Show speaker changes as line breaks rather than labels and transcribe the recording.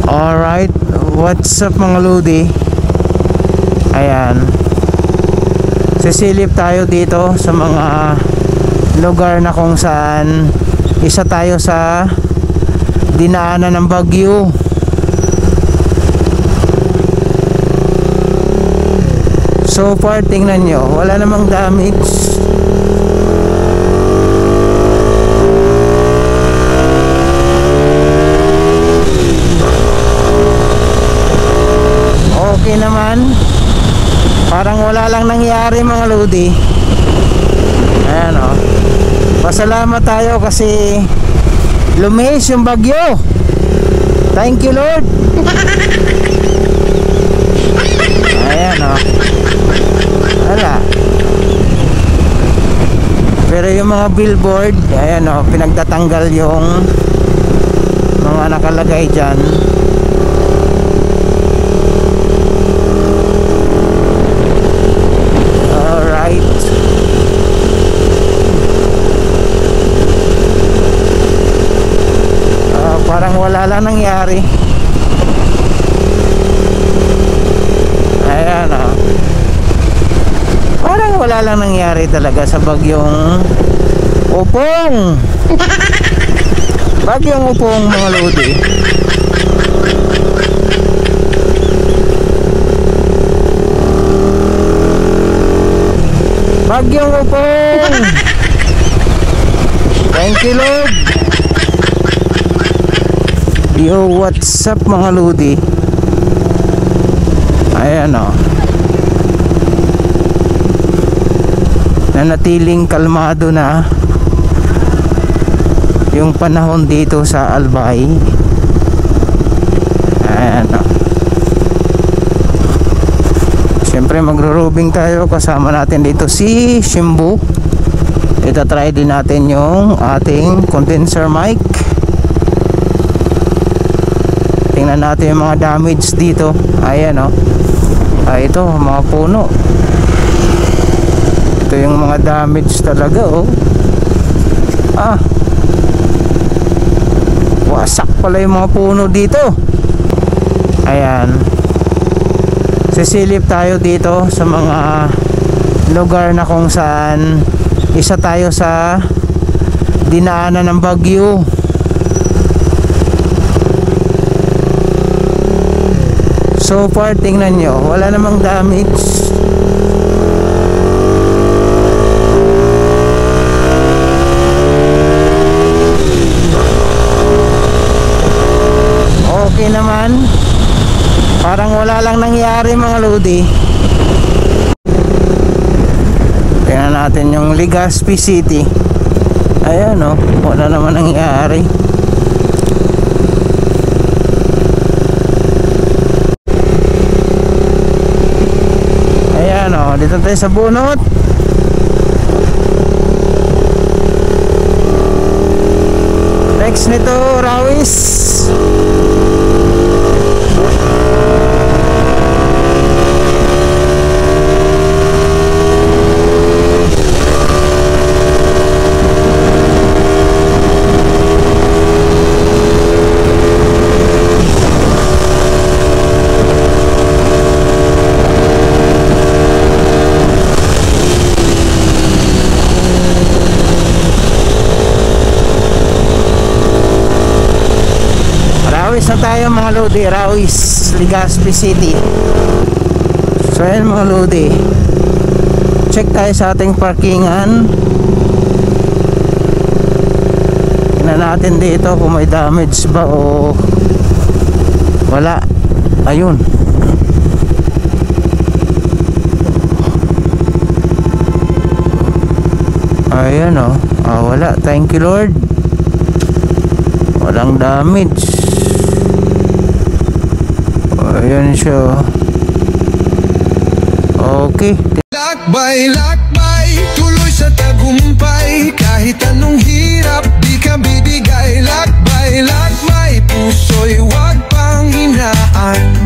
Alright, what's up mga lodi? Ayan, sisilip tayo dito sa mga lugar na kung saan isa tayo sa dinaanan ng bagyo. So far, tingnan nyo, wala namang damage. Okay naman, parang wala lang nangyari mga lodi. Ayan o, pasalamat tayo kasi lumihis yung bagyo. Thank you Lord. Ayan o, wala. Pero yung mga billboard, ayan o, pinagtatanggal yung mga nakalagay dyan. Alright, parang wala lang nangyari. Ayan o, parang wala lang nangyari talaga sa bagyong Upong. Bagyong Upong mga lodi. Bagyong Upong. Thank you Lord. Yo, what's up mga lodi? Ayan o, nanatiling kalmado na yung panahon dito sa Albay. Ayan o, siyempre magro-roving tayo, kasama natin dito si Shimbo. Itatry din natin yung ating condenser mic. Tingnan natin yung mga damage dito. Ayan o, ito mga puno. Ito yung mga damage talaga oh. Wasak pala yung mga puno dito. Ayan, sisilip tayo dito sa mga lugar na kung saan isa tayo sa dinaanan ng bagyo. So far, tingnan nyo, wala namang damage. Okay naman, parang wala lang nangyari mga lodi. Tingnan natin yung Legazpi City. Ayan o, wala naman nangyari. Ayan o, dito tayo sa bunot. Next nito, Rawis. Rawis na tayo mga lodi, Rawis, Legazpi City. So ayan mga lodi, check tayo sa ating parkingan. Tingnan natin dito kung may damage ba o wala. Ayun, ayan o, wala. Thank you Lord, walang damage. Ayan siya. Okay.
Lakbay, tuloy sa tagumpay. Kahit anong hirap, di ka bibigay. Lakbay, puso'y wag pang hinaan.